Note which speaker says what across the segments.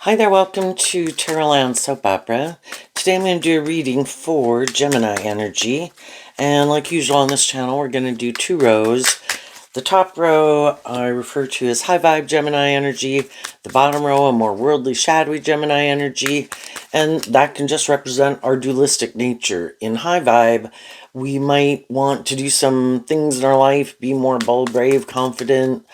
Speaker 1: Hi there, welcome to Terraland Soap Opera. Today I'm going to do a reading for Gemini energy. And like usual on this channel, we're going to do 2 rows. The top row I refer to as high vibe Gemini energy. The bottom row a more worldly, shadowy Gemini energy. And that can just represent our dualistic nature. In high vibe, we might want to do some things in our life, be more bold, brave, confident,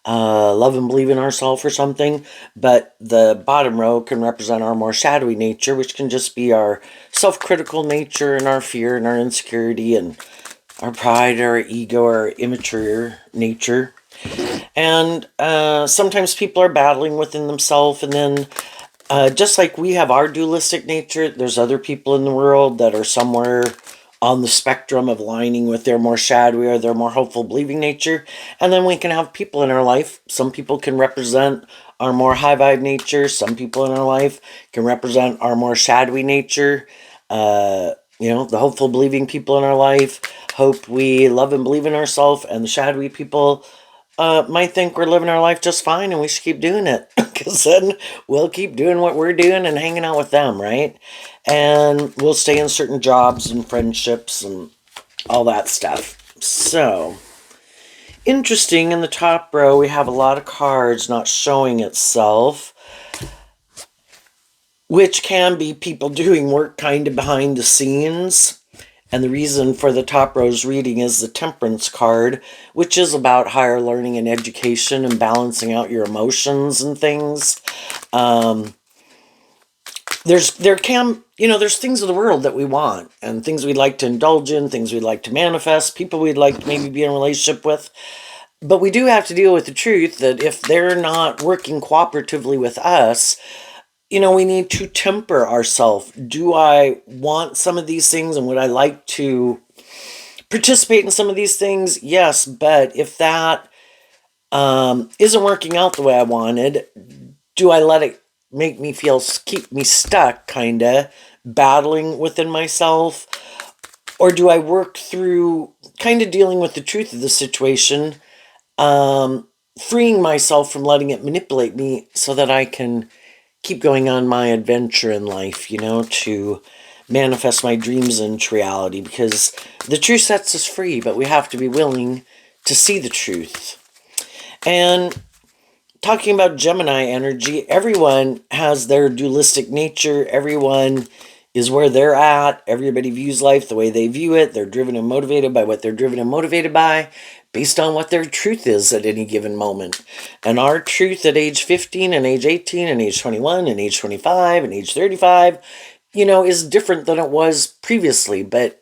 Speaker 1: love and believe in ourselves or something, but the bottom row can represent our more shadowy nature, which can just be our self-critical nature and our fear and our insecurity and our pride, our ego, our immature nature. And sometimes people are battling within themselves, and then just like we have our dualistic nature, there's other people in the world that are somewhere on the spectrum of aligning with their more shadowy or their more hopeful believing nature. And then we can have people in our life. Some people can represent our more high vibe nature. Some people in our life can represent our more shadowy nature. The hopeful believing people in our life hope we love and believe in ourselves, and the shadowy people might think we're living our life just fine and we should keep doing it, because then we'll keep doing what we're doing and hanging out with them, right? And we'll stay in certain jobs and friendships and all that stuff. So, interesting, in the top row we have a lot of cards not showing itself, which can be people doing work kind of behind the scenes. And the reason for the top row's reading is the Temperance card, which is about higher learning and education and balancing out your emotions and things. There's things of the world that we want, and things we'd like to indulge in, things we'd like to manifest, people we'd like to maybe be in a relationship with. But we do have to deal with the truth that if they're not working cooperatively with us, we need to temper ourselves. Do I want some of these things, and would I like to participate in some of these things? Yes, but if that isn't working out the way I wanted, do I let it keep me stuck, kind of battling within myself? Or do I work through kind of dealing with the truth of the situation, freeing myself from letting it manipulate me so that I can keep going on my adventure in life, to manifest my dreams into reality? Because the truth sets us free, but we have to be willing to see the truth. And talking about Gemini energy, everyone has their dualistic nature. Everyone is where they're at. Everybody views life the way they view it. They're driven and motivated by what they're driven and motivated by, based on what their truth is at any given moment. And our truth at age 15 and age 18 and age 21 and age 25 and age 35, is different than it was previously. But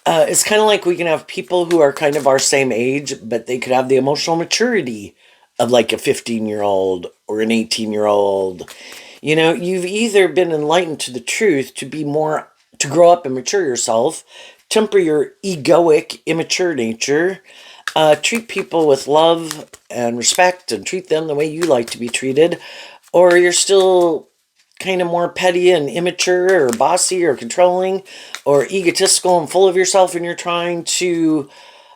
Speaker 1: it's kind of like we can have people who are kind of our same age, but they could have the emotional maturity of like a 15-year-old or an 18-year-old. You've either been enlightened to the truth to grow up and mature yourself, temper your egoic, immature nature, treat people with love and respect and treat them the way you like to be treated, or you're still kind of more petty and immature or bossy or controlling or egotistical and full of yourself, and you're trying to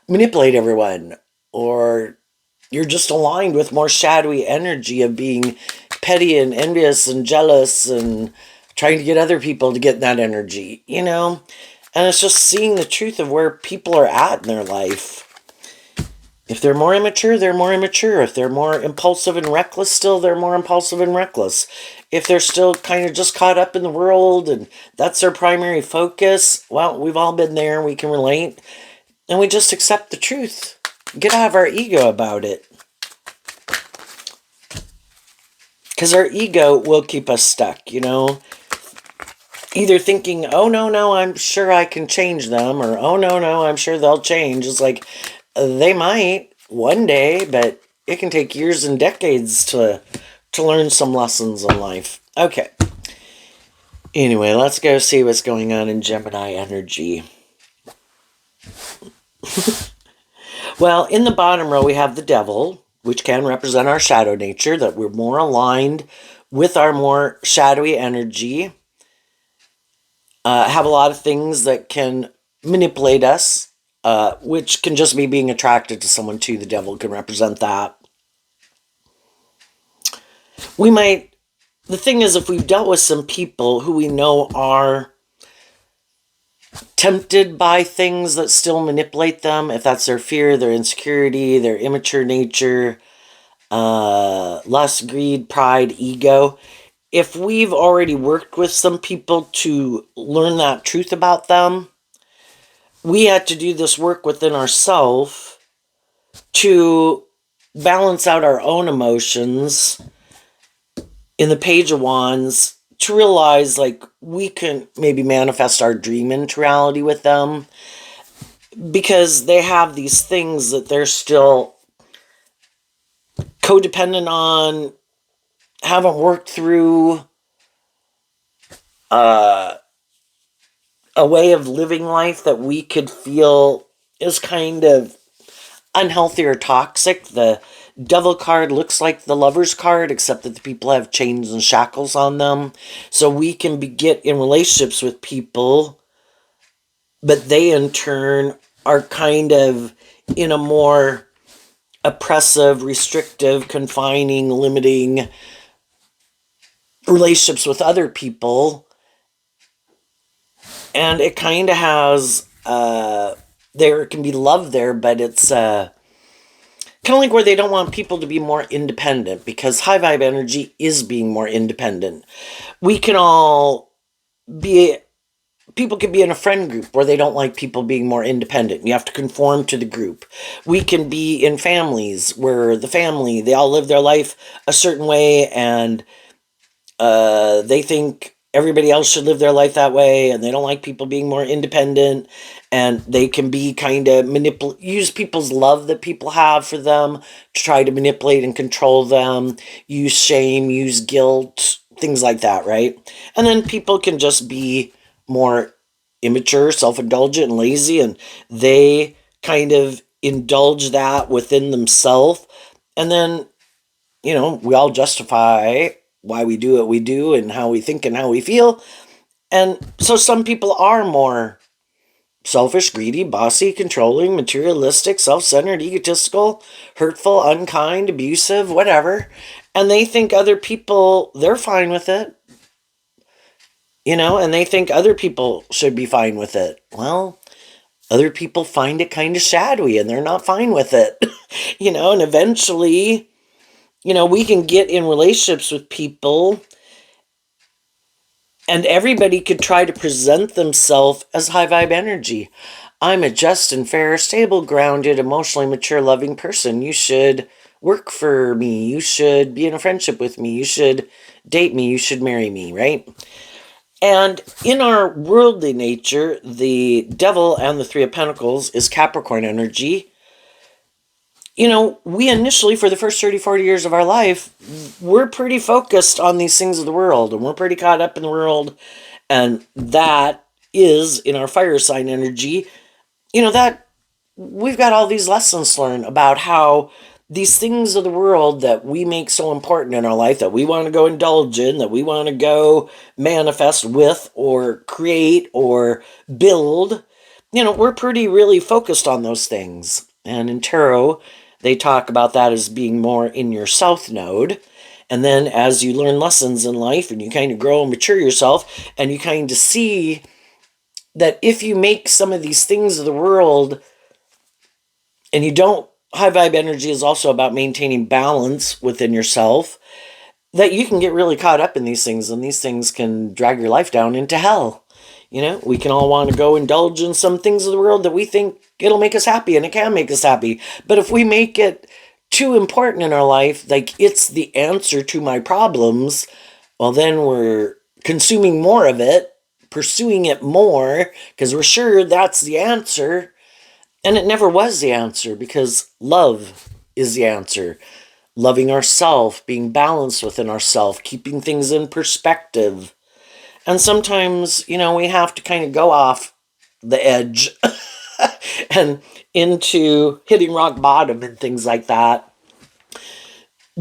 Speaker 1: manipulate everyone, or you're just aligned with more shadowy energy of being petty and envious and jealous and trying to get other people to get that energy, And it's just seeing the truth of where people are at in their life. If they're more immature, they're more immature. If they're more impulsive and reckless still, they're more impulsive and reckless. If they're still kind of just caught up in the world and that's their primary focus, well, we've all been there. We can relate. And we just accept the truth. Get out of our ego about it. Because our ego will keep us stuck, Either thinking, oh, no, I'm sure I can change them, or oh, no, I'm sure they'll change. It's like, they might one day, but it can take years and decades to learn some lessons in life. Okay. Anyway, let's go see what's going on in Gemini energy. Well, in the bottom row, we have the Devil, which can represent our shadow nature, that we're more aligned with our more shadowy energy. Have a lot of things that can manipulate us, which can just be being attracted to someone too. The Devil can represent that. We might the thing is, if we've dealt with some people who we know are tempted by things that still manipulate them, if that's their fear, their insecurity, their immature nature, lust, greed, pride, ego, if we've already worked with some people to learn that truth about them, we had to do this work within ourselves to balance out our own emotions in the Page of Wands, to realize like we can maybe manifest our dream into reality with them, because they have these things that they're still codependent on, haven't worked through, a way of living life that we could feel is kind of unhealthy or toxic. The Devil card looks like the Lover's card, except that the people have chains and shackles on them. So we can get in relationships with people, but they in turn are kind of in a more oppressive, restrictive, confining, limiting relationships with other people. And it kind of has, there can be love there, but it's kind of like where they don't want people to be more independent, because high vibe energy is being more independent. We can all be, people can be in a friend group where they don't like people being more independent. You have to conform to the group. We can be in families where the family, they all live their life a certain way, and they think everybody else should live their life that way, and they don't like people being more independent, and they can be kind of use people's love that people have for them to try to manipulate and control them, use shame, use guilt, things like that, right? And then people can just be more immature, self-indulgent, and lazy, and they kind of indulge that within themselves, and then we all justify why we do what we do and how we think and how we feel. And so some people are more selfish, greedy, bossy, controlling, materialistic, self-centered, egotistical, hurtful, unkind, abusive, whatever. And they think other people, they're fine with it, and they think other people should be fine with it. Well, other people find it kind of shadowy and they're not fine with it, and eventually, we can get in relationships with people and everybody could try to present themselves as high vibe energy. I'm a just and fair, stable, grounded, emotionally mature, loving person. You should work for me. You should be in a friendship with me. You should date me. You should marry me, right? And in our worldly nature, the Devil and the Three of Pentacles is Capricorn energy. We initially, for the first 30, 40 years of our life, we're pretty focused on these things of the world, and we're pretty caught up in the world. And that is, in our fire sign energy, that we've got all these lessons to learn about how these things of the world that we make so important in our life, that we want to go indulge in, that we want to go manifest with or create or build, we're pretty really focused on those things. And in tarot, they talk about that as being more in your south node. And then as you learn lessons in life and you kind of grow and mature yourself, and you kind of see that if you make some of these things of the world and you don't, high vibe energy is also about maintaining balance within yourself, that you can get really caught up in these things, and these things can drag your life down into hell. We can all want to go indulge in some things of the world that we think it'll make us happy, and it can make us happy. But if we make it too important in our life, like it's the answer to my problems, well, then we're consuming more of it, pursuing it more, because we're sure that's the answer. And it never was the answer, because love is the answer. Loving ourselves, being balanced within ourselves, keeping things in perspective. And sometimes, we have to kind of go off the edge and into hitting rock bottom and things like that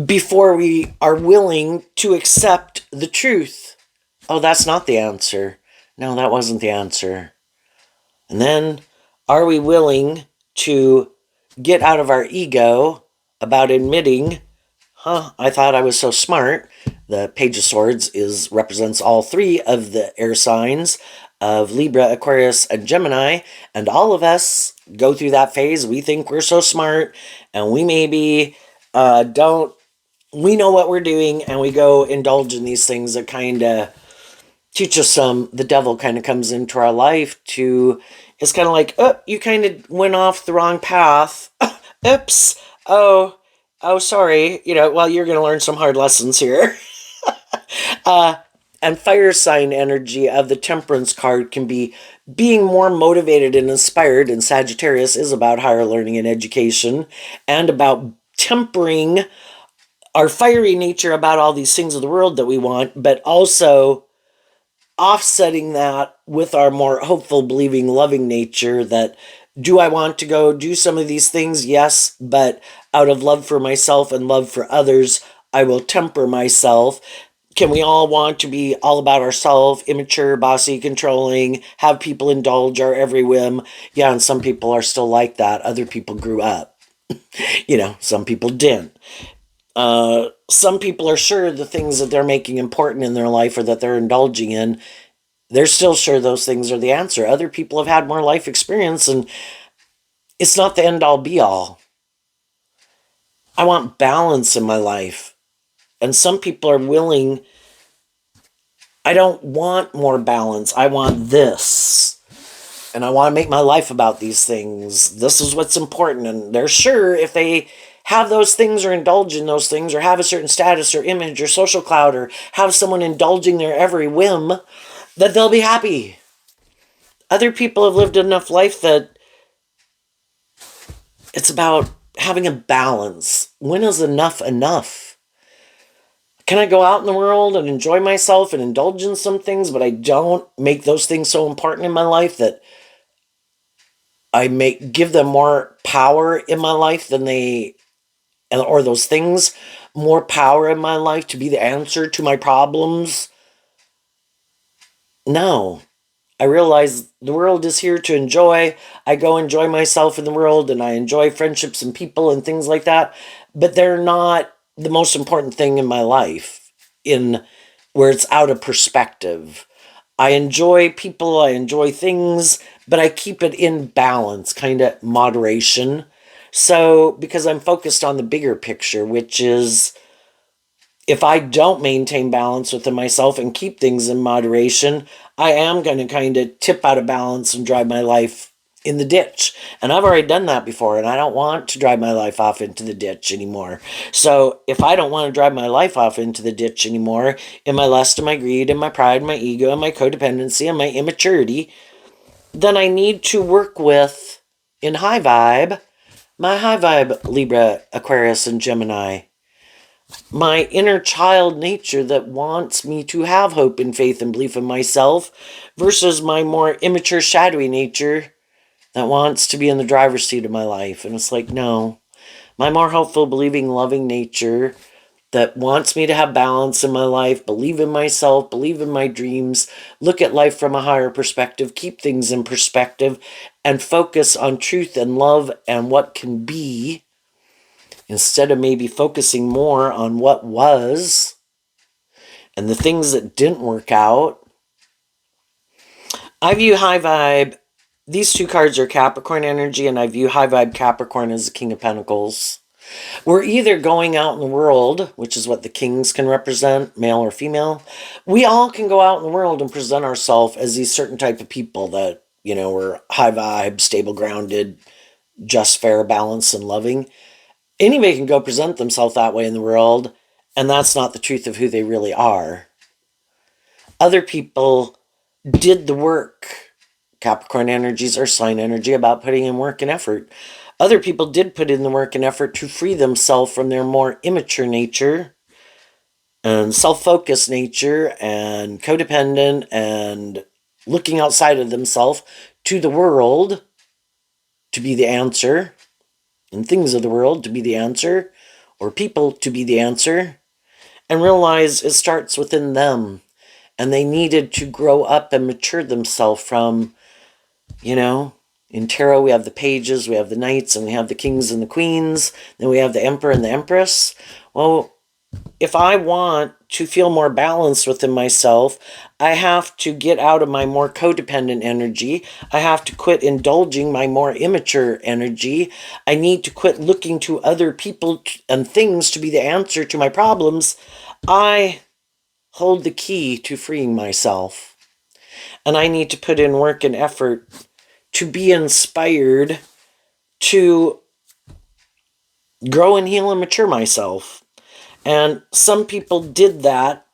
Speaker 1: before we are willing to accept the truth. Oh, that's not the answer. No, that wasn't the answer. And then, are we willing to get out of our ego about admitting, I thought I was so smart The Page of Swords represents all three of the air signs of Libra, Aquarius, and Gemini, and all of us go through that phase. We think we're so smart, and we maybe don't. We know what we're doing, and we go indulge in these things that kind of teach us some. The devil kind of comes into our life to. It's kind of like, oh, you kind of went off the wrong path. Oops. Oh, sorry. Well, you're going to learn some hard lessons here. And fire sign energy of the Temperance card can be being more motivated and inspired, and Sagittarius is about higher learning and education and about tempering our fiery nature about all these things of the world that we want, but also offsetting that with our more hopeful, believing, loving nature that do I want to go do some of these things? Yes, but out of love for myself and love for others, I will temper myself. Can we all want to be all about ourselves, immature, bossy, controlling, have people indulge our every whim? Yeah, and some people are still like that. Other people grew up. Some people didn't. Some people are sure the things that they're making important in their life or that they're indulging in, they're still sure those things are the answer. Other people have had more life experience, and it's not the end all be all. I want balance in my life. And some people are willing. I don't want more balance. I want this. And I want to make my life about these things. This is what's important. And they're sure if they have those things or indulge in those things or have a certain status or image or social clout or have someone indulging their every whim, that they'll be happy. Other people have lived enough life that it's about having a balance. When is enough enough? Can I go out in the world and enjoy myself and indulge in some things, but I don't make those things so important in my life that I give them more power in my life than or those things more power in my life to be the answer to my problems? No. I realize the world is here to enjoy. I go enjoy myself in the world, and I enjoy friendships and people and things like that, but they're not the most important thing in my life in where it's out of perspective. I enjoy people, I enjoy things, but I keep it in balance, kind of moderation. So, because I'm focused on the bigger picture, which is if I don't maintain balance within myself and keep things in moderation, I am going to kind of tip out of balance and drive my life in the ditch. And I've already done that before, and I don't want to drive my life off into the ditch anymore. So if I don't want to drive my life off into the ditch anymore, in my lust and my greed and my pride and my ego and my codependency and my immaturity, then I need to work with, in high vibe, my high vibe Libra, Aquarius, and Gemini. My inner child nature that wants me to have hope and faith and belief in myself versus my more immature, shadowy nature that wants to be in the driver's seat of my life. And it's like, no, my more hopeful, believing, loving nature that wants me to have balance in my life, believe in myself, believe in my dreams, look at life from a higher perspective, keep things in perspective, and focus on truth and love and what can be, instead of maybe focusing more on what was and the things that didn't work out. I view high vibe, these two cards are Capricorn energy, and I view high vibe Capricorn as the King of Pentacles. We're either going out in the world, which is what the kings can represent, male or female. We all can go out in the world and present ourselves as these certain type of people that, we're high vibe, stable, grounded, just, fair, balanced, and loving. Anybody can go present themselves that way in the world, and that's not the truth of who they really are. Other people did the work. Capricorn energy is our sign energy about putting in work and effort. Other people did put in the work and effort to free themselves from their more immature nature and self-focused nature and codependent and looking outside of themselves to the world to be the answer, and things of the world to be the answer, or people to be the answer, and realize it starts within them. And they needed to grow up and mature themselves from, in tarot we have the pages, we have the knights, and we have the kings and the queens, then we have the emperor and the empress. Well, if I want to feel more balanced within myself, I have to get out of my more codependent energy. I have to quit indulging my more immature energy. I need to quit looking to other people and things to be the answer to my problems. I hold the key to freeing myself. And I need to put in work and effort to be inspired to grow and heal and mature myself. And some people did that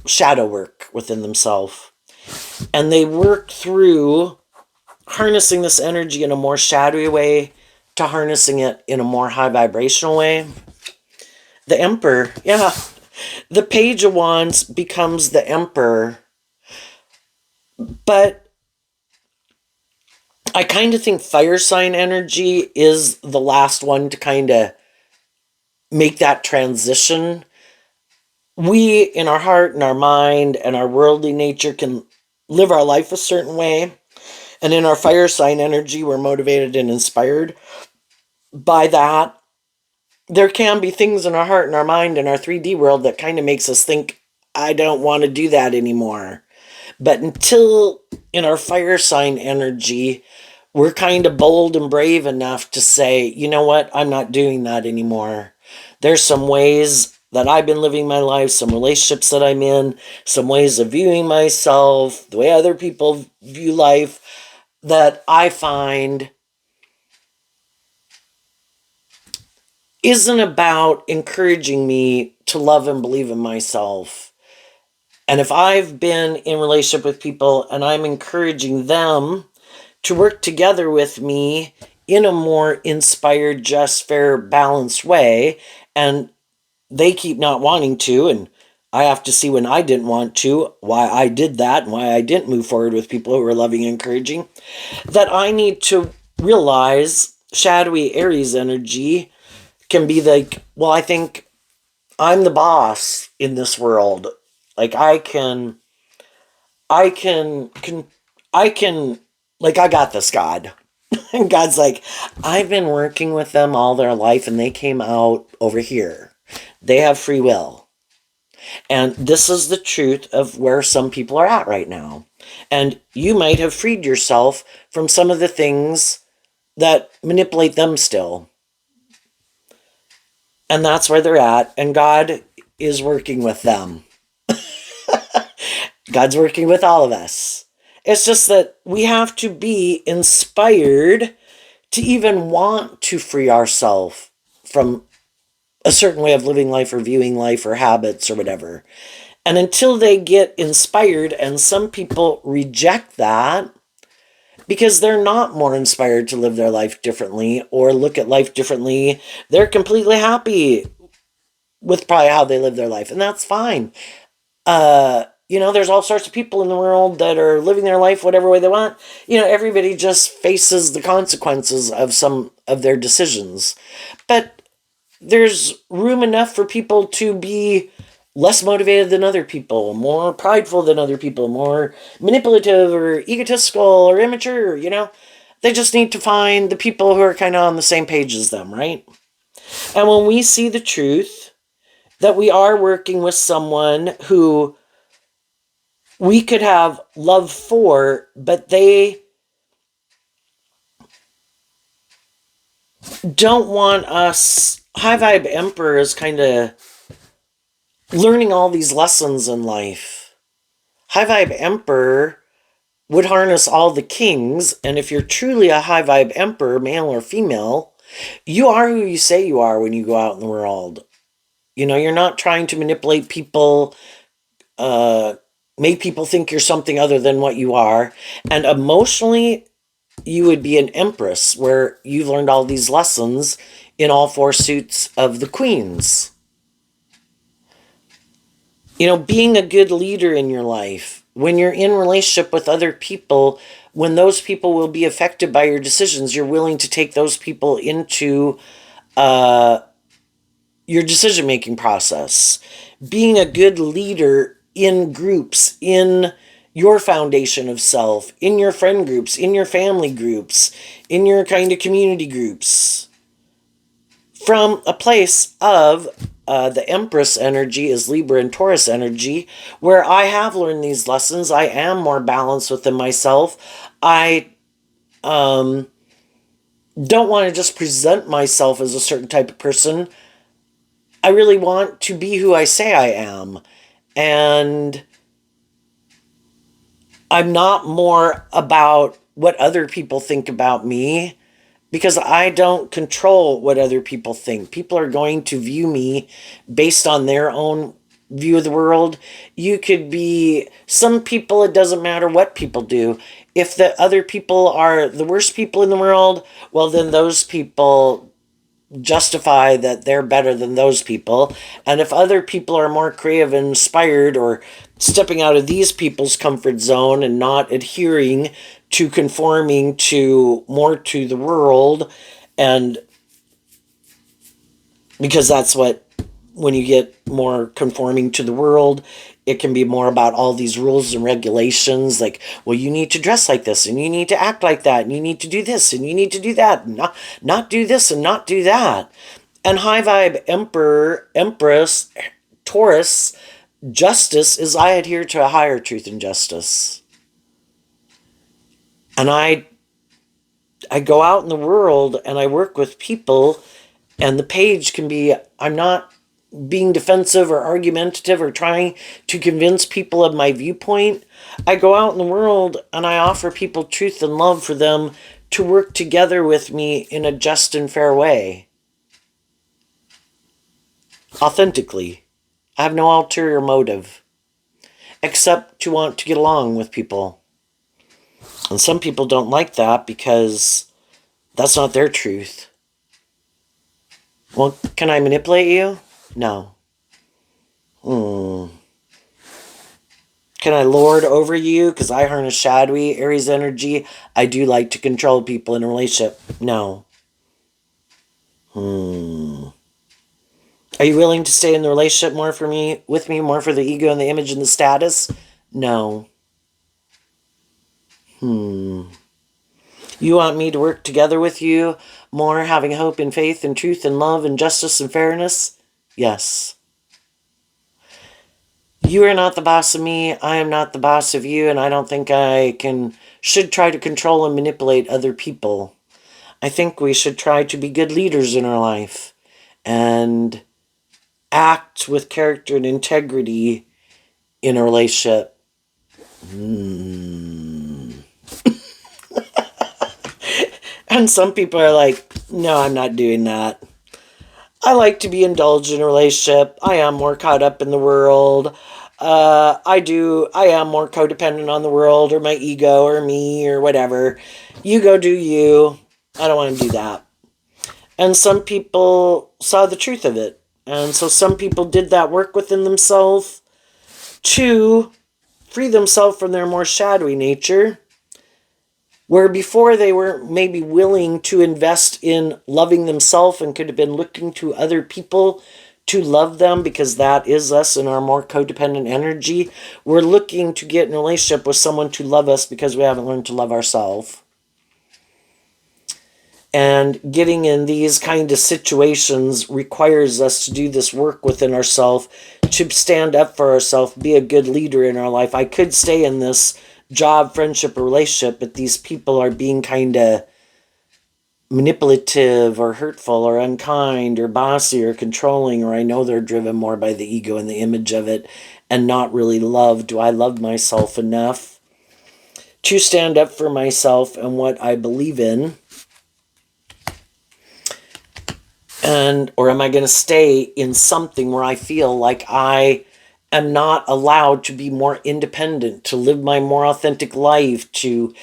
Speaker 1: shadow work within themselves. And they worked through harnessing this energy in a more shadowy way to harnessing it in a more high vibrational way. The Emperor, yeah. The Page of Wands becomes the Emperor. But I kind of think fire sign energy is the last one to kind of make that transition. We, in our heart and our mind and our worldly nature, can live our life a certain way. And in our fire sign energy, we're motivated and inspired by that. There can be things in our heart and our mind and our 3D world that kind of makes us think, I don't want to do that anymore. But until in our fire sign energy, we're kind of bold and brave enough to say, you know what, I'm not doing that anymore. There's some ways that I've been living my life, some relationships that I'm in, some ways of viewing myself, the way other people view life, that I find isn't about encouraging me to love and believe in myself. And if I've been in relationship with people and I'm encouraging them to work together with me in a more inspired, just, fair, balanced way, and they keep not wanting to, and I have to see when I didn't want to, why I did that, and why I didn't move forward with people who were loving and encouraging, that I need to realize shadowy Aries energy can be like, well, I think I'm the boss in this world. Like I can, like I got this, God. And God's like, I've been working with them all their life and they came out over here. They have free will. And this is the truth of where some people are at right now. And you might have freed yourself from some of the things that manipulate them still. And that's where they're at. And God is working with them. God's working with all of us. It's just that we have to be inspired to even want to free ourselves from a certain way of living life or viewing life or habits or whatever. And until they get inspired, and some people reject that because they're not more inspired to live their life differently or look at life differently, they're completely happy with probably how they live their life. And that's fine. There's all sorts of people in the world that are living their life whatever way they want. Everybody just faces the consequences of some of their decisions. But there's room enough for people to be less motivated than other people, more prideful than other people, more manipulative or egotistical or immature, They just need to find the people who are kind of on the same page as them, right? And when we see the truth that we are working with someone who we could have love for, but they don't want us. High Vibe Emperor is kind of learning all these lessons in life. High Vibe Emperor would harness all the kings, and if you're truly a High Vibe Emperor, male or female, you are who you say you are when you go out in the world. You're not trying to manipulate people, make people think you're something other than what you are. And emotionally, you would be an empress where you've learned all these lessons in all four suits of the queens. Being a good leader in your life, when you're in relationship with other people, when those people will be affected by your decisions, you're willing to take those people into your decision-making process. Being a good leader in groups, in your foundation of self, in your friend groups, in your family groups, in your kind of community groups. From a place of the Empress energy is Libra and Taurus energy, where I have learned these lessons. I am more balanced within myself. I don't want to just present myself as a certain type of person. I really want to be who I say I am. And I'm not more about what other people think about me, because I don't control what other people think. People are going to view me based on their own view of the world. You could be, some people, it doesn't matter what people do. If the other people are the worst people in the world, well, then those people justify that they're better than those people. And if other people are more creative and inspired, or stepping out of these people's comfort zone and not adhering to conforming to more to the world, and because that's what, when you get more conforming to the world, it can be more about all these rules and regulations, like, well, you need to dress like this, and you need to act like that, and you need to do this, and you need to do that, and not do this and not do that. And high vibe Emperor, Empress, Taurus, justice is I adhere to a higher truth and justice. And I go out in the world and I work with people, and the page can be, I'm not being defensive or argumentative or trying to convince people of my viewpoint. I go out in the world and I offer people truth and love for them to work together with me in a just and fair way. Authentically. I have no ulterior motive except to want to get along with people. And some people don't like that because that's not their truth. Well, can I manipulate you? No. Can I lord over you because I harness shadowy Aries energy? I do like to control people in a relationship. No. Are you willing to stay in the relationship more for me, with me, more for the ego and the image and the status? No. You want me to work together with you more, having hope and faith and truth and love and justice and fairness? Yes. You are not the boss of me, I am not the boss of you, and I don't think I should try to control and manipulate other people. I think we should try to be good leaders in our life and act with character and integrity in a relationship. And some people are like, no, I'm not doing that. I like to be indulged in a relationship. I am more caught up in the world. I am more codependent on the world or my ego or me or whatever. You go do you. I don't want to do that. And some people saw the truth of it. And so some people did that work within themselves to free themselves from their more shadowy nature, where before they were maybe willing to invest in loving themselves and could have been looking to other people to love them, because that is us in our more codependent energy. We're looking to get in a relationship with someone to love us because we haven't learned to love ourselves. And getting in these kind of situations requires us to do this work within ourselves, to stand up for ourselves, be a good leader in our life. I could stay in this job, friendship, or relationship, but these people are being kind of manipulative or hurtful or unkind or bossy or controlling, or I know they're driven more by the ego and the image of it and not really love. Do I love myself enough to stand up for myself and what I believe in? Or am I going to stay in something where I feel like I am not allowed to be more independent, to live my more authentic life, to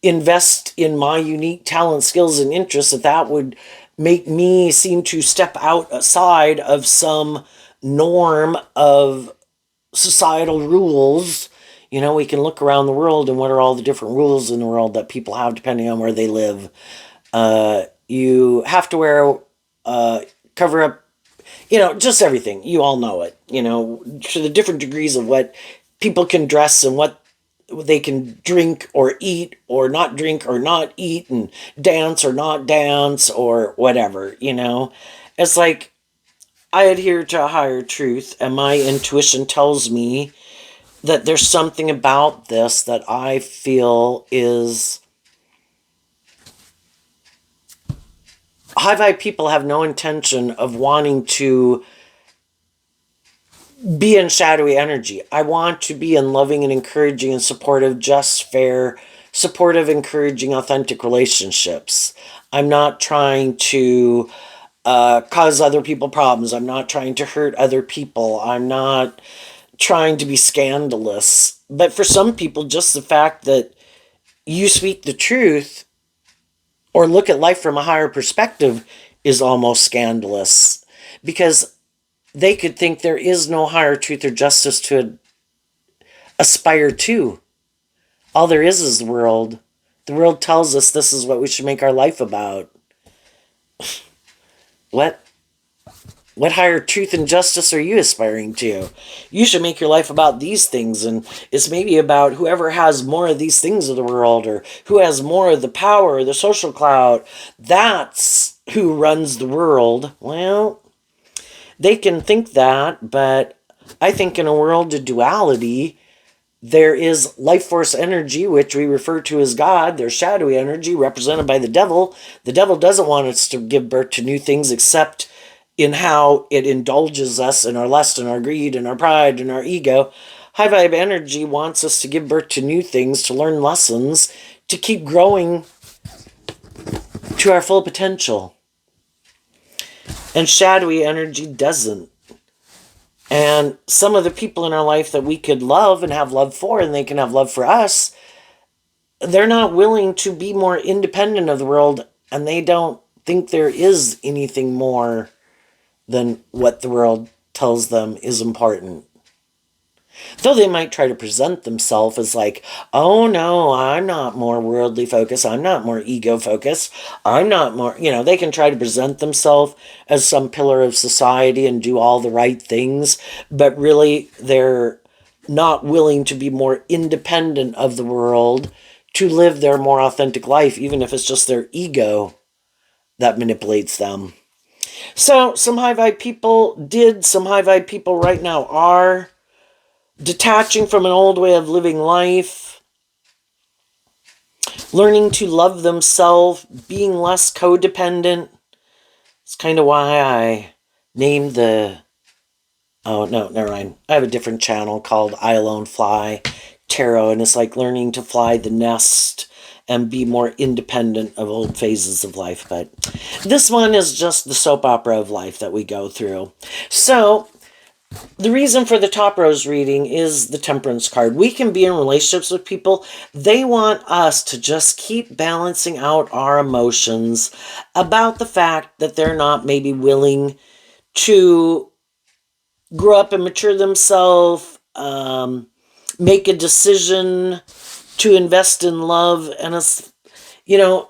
Speaker 1: invest in my unique talent, skills, and interests, that would make me seem to step outside of some norm of societal rules? You know, we can look around the world and what are all the different rules in the world that people have depending on where they live. You have to wear cover up, just everything. You all know it, to the different degrees of what people can dress and what they can drink or eat or not drink or not eat, and dance or not dance or whatever. It's like, I adhere to a higher truth, and my intuition tells me that there's something about this that I feel is high vibe people have no intention of wanting to be in shadowy energy. I want to be in loving and encouraging and supportive, just, fair, supportive, encouraging, authentic relationships. I'm not trying to cause other people problems. I'm not trying to hurt other people. I'm not trying to be scandalous. But for some people, just the fact that you speak the truth or look at life from a higher perspective is almost scandalous, because they could think there is no higher truth or justice to aspire to. All there is the world. The world tells us this is what we should make our life about. What? What higher truth and justice are you aspiring to? You should make your life about these things, and it's maybe about whoever has more of these things of the world, or who has more of the power or the social clout. That's who runs the world. Well, they can think that, but I think in a world of duality, there is life force energy, which we refer to as God. There's shadowy energy represented by the devil. The devil doesn't want us to give birth to new things except in how it indulges us in our lust and our greed and our pride and our ego. High vibe energy wants us to give birth to new things, to learn lessons, to keep growing to our full potential. And shadowy energy doesn't. And some of the people in our life that we could love and have love for, and they can have love for us, they're not willing to be more independent of the world, and they don't think there is anything more than what the world tells them is important. Though they might try to present themselves as like, oh no, I'm not more worldly focused, I'm not more ego focused, I'm not more, they can try to present themselves as some pillar of society and do all the right things, but really they're not willing to be more independent of the world, to live their more authentic life, even if it's just their ego that manipulates them. So some high vibe people some high vibe people right now are detaching from an old way of living life, learning to love themselves, being less codependent. It's kind of why I named oh no, never mind. I have a different channel called I Alone Fly Tarot, and it's like learning to fly the nest and be more independent of old phases of life. But this one is just the soap opera of life that we go through. So the reason for the top rose reading is the temperance card. We can be in relationships with people. They want us to just keep balancing out our emotions about the fact that they're not maybe willing to grow up and mature themselves, make a decision to invest in love. And it's,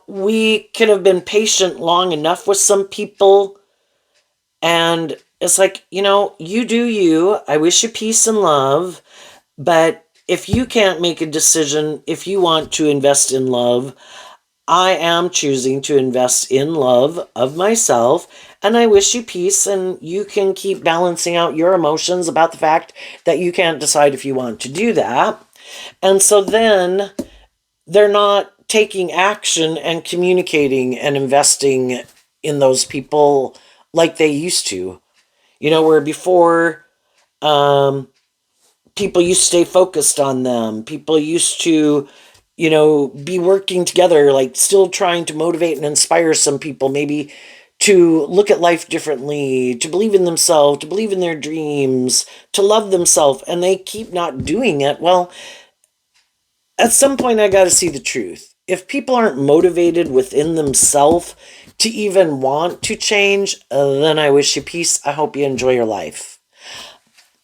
Speaker 1: we could have been patient long enough with some people, and it's like, you do you. I wish you peace and love. But if you can't make a decision, if you want to invest in love, I am choosing to invest in love of myself. And I wish you peace, and you can keep balancing out your emotions about the fact that you can't decide if you want to do that. And so then they're not taking action and communicating and investing in those people like they used to. Where before, people used to stay focused on them. People used to, be working together, like still trying to motivate and inspire some people, maybe to look at life differently, to believe in themselves, to believe in their dreams, to love themselves, and they keep not doing it. Well, at some point, I got to see the truth. If people aren't motivated within themselves to even want to change, then I wish you peace. I hope you enjoy your life.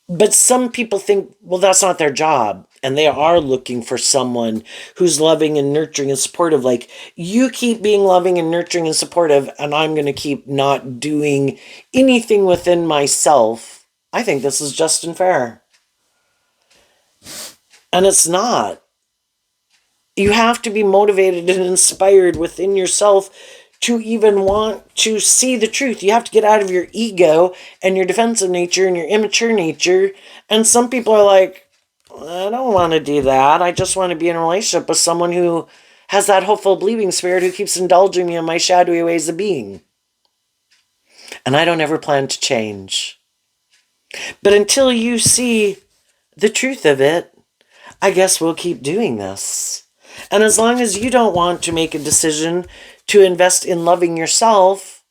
Speaker 1: But some people think, well, that's not their job. And they are looking for someone who's loving and nurturing and supportive. Like, you keep being loving and nurturing and supportive, and I'm going to keep not doing anything within myself. I think this is just and fair. And it's not. You have to be motivated and inspired within yourself to even want to see the truth. You have to get out of your ego and your defensive nature and your immature nature. And some people are like, I don't want to do that. I just want to be in a relationship with someone who has that hopeful, believing spirit who keeps indulging me in my shadowy ways of being. And I don't ever plan to change. But until you see the truth of it, I guess we'll keep doing this. And as long as you don't want to make a decision to invest in loving yourself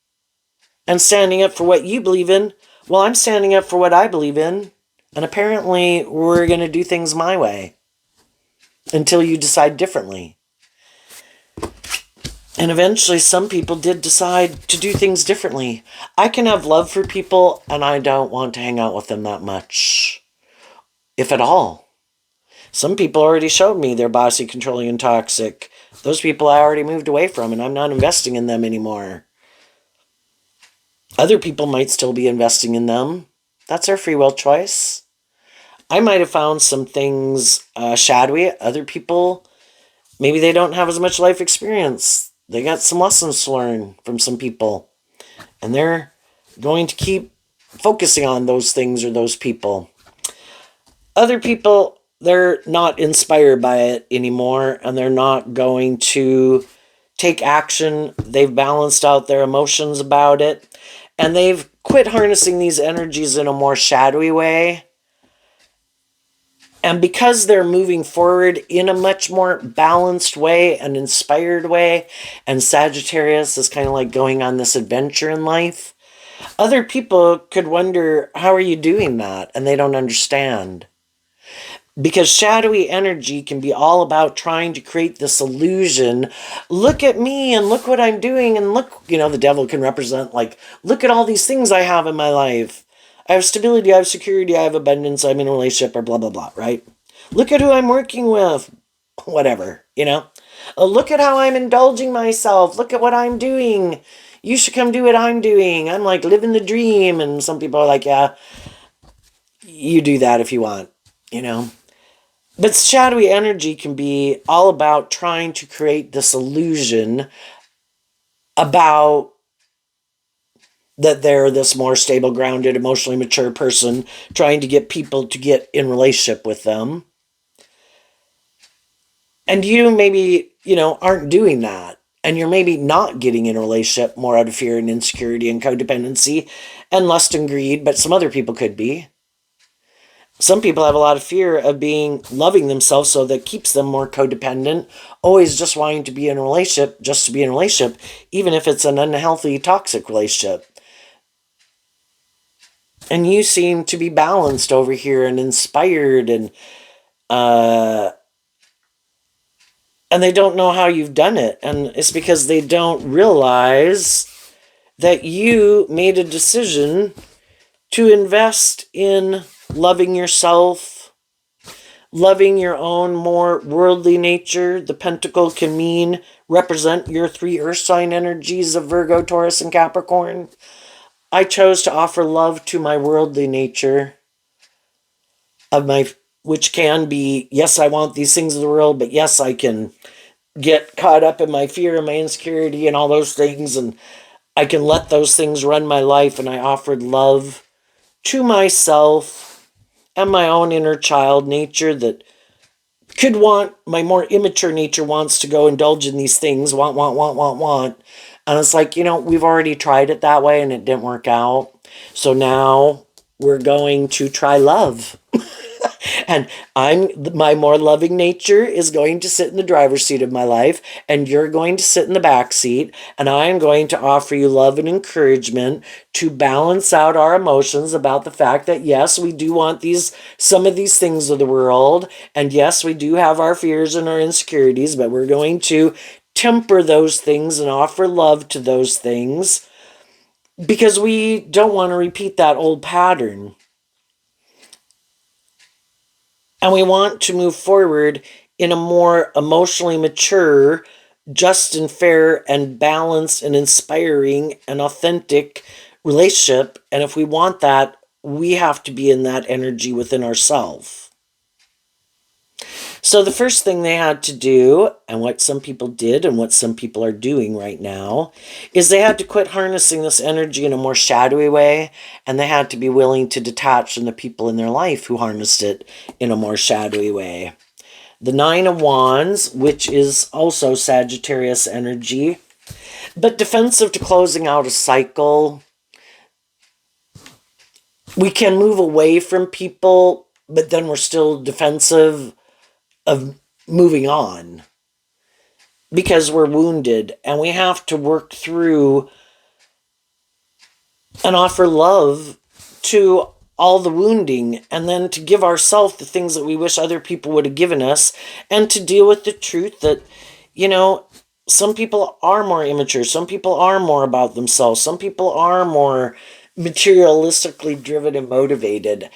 Speaker 1: and standing up for what you believe in, well, I'm standing up for what I believe in. And apparently we're going to do things my way until you decide differently. And eventually some people did decide to do things differently. I can have love for people and I don't want to hang out with them that much, if at all. Some people already showed me they're bossy, controlling, and toxic. Those people I already moved away from and I'm not investing in them anymore. Other people might still be investing in them. That's their free will choice. I might have found some things shadowy. Other people, maybe they don't have as much life experience. They got some lessons to learn from some people. And they're going to keep focusing on those things or those people. Other people, they're not inspired by it anymore. And they're not going to take action. They've balanced out their emotions about it. And they've quit harnessing these energies in a more shadowy way. And because they're moving forward in a much more balanced way and inspired way, and Sagittarius is kind of like going on this adventure in life, other people could wonder, how are you doing that? And they don't understand. Because shadowy energy can be all about trying to create this illusion. Look at me and look what I'm doing. And look, the devil can represent like, look at all these things I have in my life. I have stability, I have security, I have abundance, I'm in a relationship, or blah, blah, blah, right? Look at who I'm working with. Whatever, Look at how I'm indulging myself. Look at what I'm doing. You should come do what I'm doing. I'm like living the dream. And some people are like, yeah, you do that if you want, But shadowy energy can be all about trying to create this illusion about that they're this more stable, grounded, emotionally mature person, trying to get people to get in relationship with them. And you maybe, aren't doing that. And you're maybe not getting in a relationship more out of fear and insecurity and codependency and lust and greed, but some other people could be. Some people have a lot of fear of loving themselves, so that keeps them more codependent, always just wanting to be in a relationship, just to be in a relationship, even if it's an unhealthy, toxic relationship. And you seem to be balanced over here and inspired, and they don't know how you've done it. And it's because they don't realize that you made a decision to invest in loving yourself, loving your own more worldly nature. The pentacle can represent your 3 earth sign energies of Virgo, Taurus, and Capricorn. I chose to offer love to my worldly nature, which can be, yes, I want these things of the world, but yes, I can get caught up in my fear and my insecurity and all those things, and I can let those things run my life. And I offered love to myself and my own inner child nature that could want, my more immature nature wants to go indulge in these things, want. And it's like, we've already tried it that way and it didn't work out. So now we're going to try love. And my more loving nature is going to sit in the driver's seat of my life, and you're going to sit in the back seat, and I'm going to offer you love and encouragement to balance out our emotions about the fact that, yes, we do want some of these things of the world, and yes, we do have our fears and our insecurities, but we're going to temper those things and offer love to those things because we don't want to repeat that old pattern. And we want to move forward in a more emotionally mature, just and fair and balanced and inspiring and authentic relationship. And if we want that, we have to be in that energy within ourselves. So the first thing they had to do, and what some people did and what some people are doing right now, is they had to quit harnessing this energy in a more shadowy way, and they had to be willing to detach from the people in their life who harnessed it in a more shadowy way. The Nine of Wands, which is also Sagittarius energy, but defensive to closing out a cycle. We can move away from people, but then we're still defensive of moving on because we're wounded, and we have to work through and offer love to all the wounding, and then to give ourselves the things that we wish other people would have given us, and to deal with the truth that, you know, some people are more immature, some people are more about themselves, some people are more materialistically driven and motivated.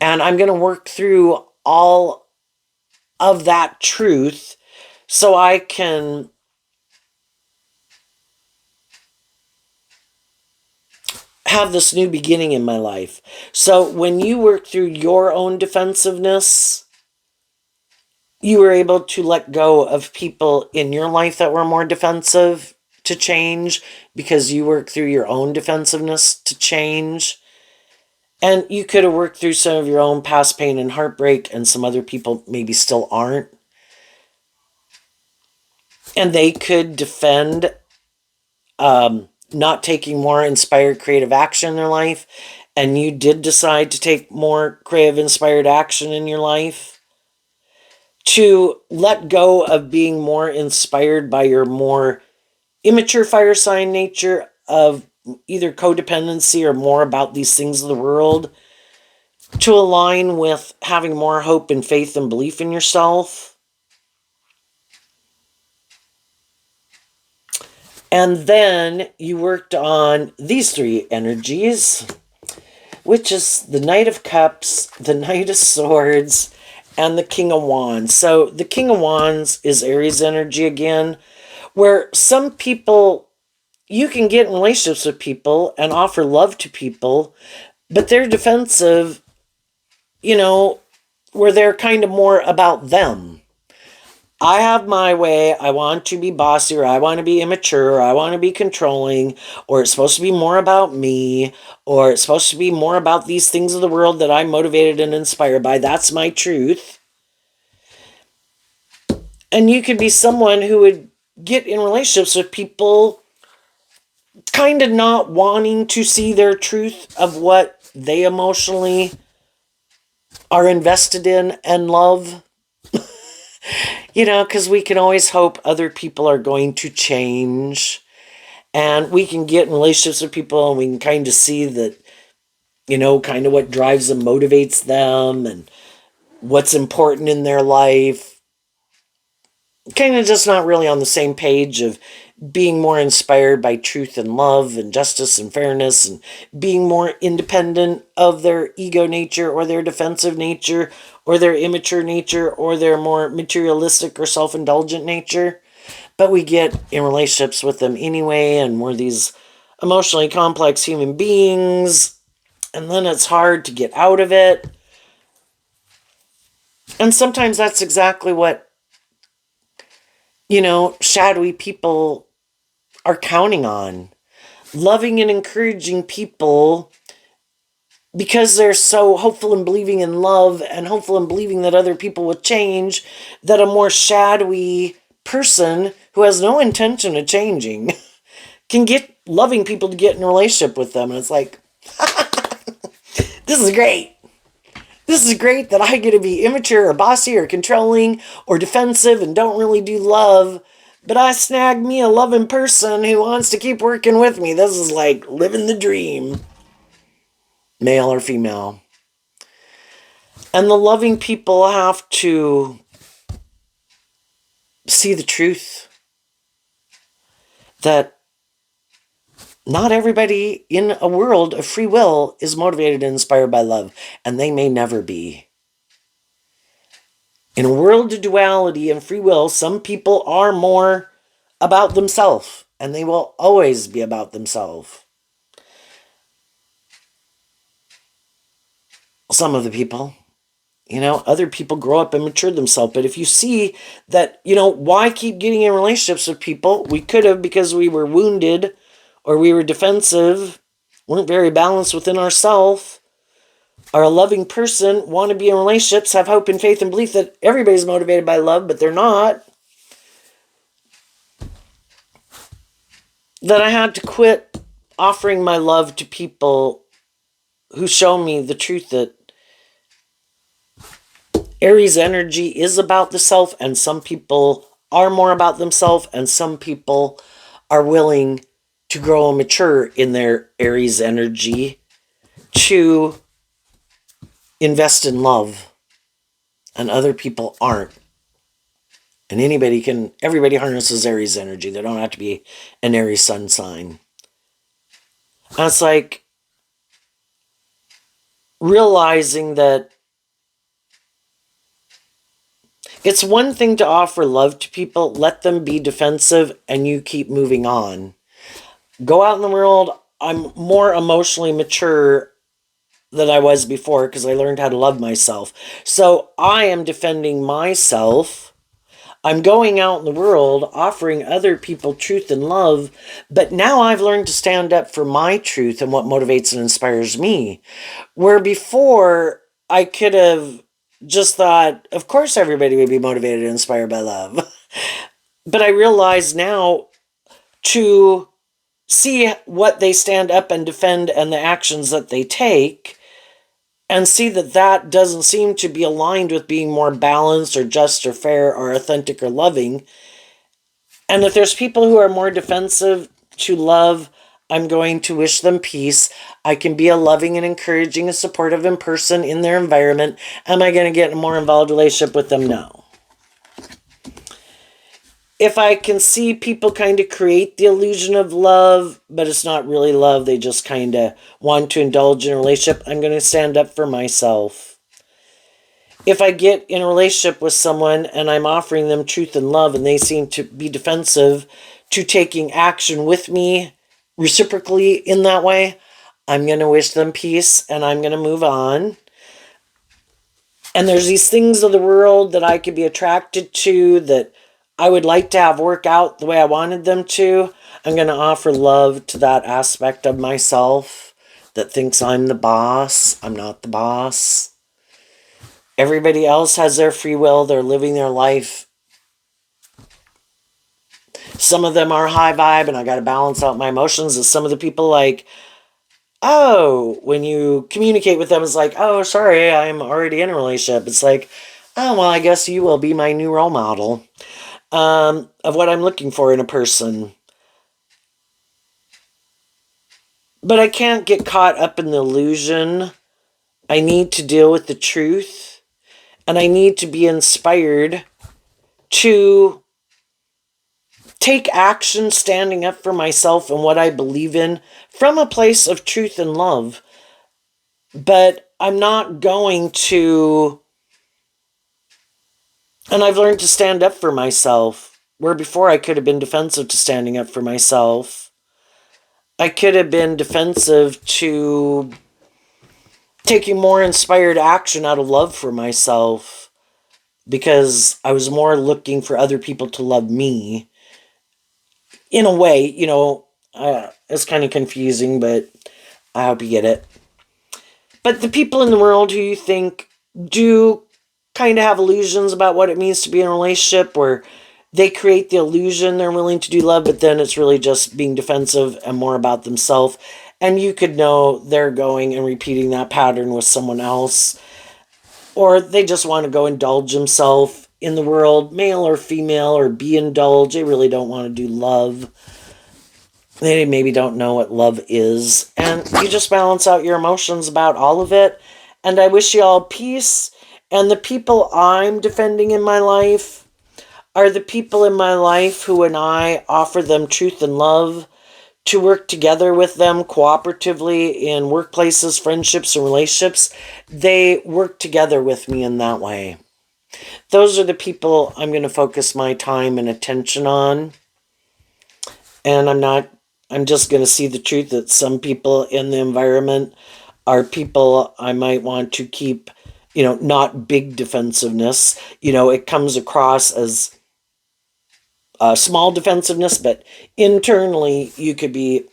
Speaker 1: And I'm going to work through all of that truth so I can have this new beginning in my life. So when you work through your own defensiveness, you were able to let go of people in your life that were more defensive to change because you work through your own defensiveness to change. And you could have worked through some of your own past pain and heartbreak, and some other people maybe still aren't. And they could defend not taking more inspired creative action in their life, and you did decide to take more creative inspired action in your life, to let go of being more inspired by your more immature fire sign nature of either codependency or more about these things of the world, to align with having more hope and faith and belief in yourself. And then you worked on these three energies, which is the Knight of Cups, the Knight of Swords, and the King of Wands. So the King of Wands is Aries energy again, where some people, you can get in relationships with people and offer love to people, but they're defensive, you know, where they're kind of more about them. I have my way, I want to be bossy, or I want to be immature, or I want to be controlling, or it's supposed to be more about me, or it's supposed to be more about these things of the world that I'm motivated and inspired by. That's my truth. And you could be someone who would get in relationships with people kind of not wanting to see their truth of what they emotionally are invested in and love. You know, because we can always hope other people are going to change. And we can get in relationships with people and we can kind of see that, you know, kind of what drives them, motivates them, and what's important in their life. Kind of just not really on the same page of being more inspired by truth and love and justice and fairness, and being more independent of their ego nature or their defensive nature or their immature nature or their more materialistic or self-indulgent nature. But we get in relationships with them anyway, and we're these emotionally complex human beings, and then it's hard to get out of it. And sometimes that's exactly what, you know, shadowy people are counting on. Loving and encouraging people because they're so hopeful and believing in love and hopeful and believing that other people will change, that a more shadowy person who has no intention of changing can get loving people to get in a relationship with them. And it's like, this is great. This is great that I get to be immature or bossy or controlling or defensive and don't really do love, but I snagged me a loving person who wants to keep working with me. This is like living the dream, male or female. And the loving people have to see the truth that not everybody in a world of free will is motivated and inspired by love, and they may never be. In a world of duality and free will, some people are more about themselves, and they will always be about themselves. Some of the people, other people grow up and mature themselves. But if you see that, why keep getting in relationships with people? We could have, because we were wounded or we were defensive, weren't very balanced within ourselves, are a loving person, want to be in relationships, have hope and faith and belief that everybody's motivated by love, but they're not. That I had to quit offering my love to people who show me the truth that Aries energy is about the self, and some people are more about themselves, and some people are willing to grow and mature in their Aries energy to invest in love, and other people aren't. And everybody harnesses Aries energy. They don't have to be an Aries sun sign. And it's like realizing that it's one thing to offer love to people, let them be defensive, and you keep moving on. Go out in the world. I'm more emotionally mature than I was before because I learned how to love myself. So I am defending myself. I'm going out in the world offering other people truth and love, but now I've learned to stand up for my truth and what motivates and inspires me. Where before I could have just thought, of course everybody would be motivated and inspired by love. But I realize now to see what they stand up and defend and the actions that they take, and see that that doesn't seem to be aligned with being more balanced or just or fair or authentic or loving. And if there's people who are more defensive to love, I'm going to wish them peace. I can be a loving and encouraging and supportive in person in their environment. Am I going to get in a more involved relationship with them? No. If I can see people kind of create the illusion of love, but it's not really love, they just kind of want to indulge in a relationship, I'm going to stand up for myself. If I get in a relationship with someone and I'm offering them truth and love and they seem to be defensive to taking action with me reciprocally in that way, I'm going to wish them peace and I'm going to move on. And there's these things of the world that I could be attracted to that I would like to have work out the way I wanted them to. I'm going to offer love to that aspect of myself that thinks I'm the boss. I'm not the boss. Everybody else has their free will. They're living their life. Some of them are high vibe, and I got to balance out my emotions. And some of the people when you communicate with them, it's like, oh, sorry, I'm already in a relationship. It's like, oh, well, I guess you will be my new role model. Of what I'm looking for in a person. But I can't get caught up in the illusion. I need to deal with the truth. And I need to be inspired to take action standing up for myself and what I believe in from a place of truth and love. But I'm not going to... And I've learned to stand up for myself. Where before I could have been defensive to standing up for myself. I could have been defensive to taking more inspired action out of love for myself because I was more looking for other people to love me. In a way, it's kind of confusing, but I hope you get it. But the people in the world who you think do kind of have illusions about what it means to be in a relationship, where they create the illusion they're willing to do love, but then it's really just being defensive and more about themselves. And you could know they're going and repeating that pattern with someone else. Or they just want to go indulge themselves in the world, male or female, or be indulged. They really don't want to do love. They maybe don't know what love is. And you just balance out your emotions about all of it. And I wish you all peace. And the people I'm defending in my life are the people in my life who, when I offer them truth and love, to work together with them cooperatively in workplaces, friendships, and relationships, they work together with me in that way. Those are the people I'm going to focus my time and attention on. And I'm just going to see the truth that some people in the environment are people I might want to keep not big defensiveness. It comes across as small defensiveness, but internally you could be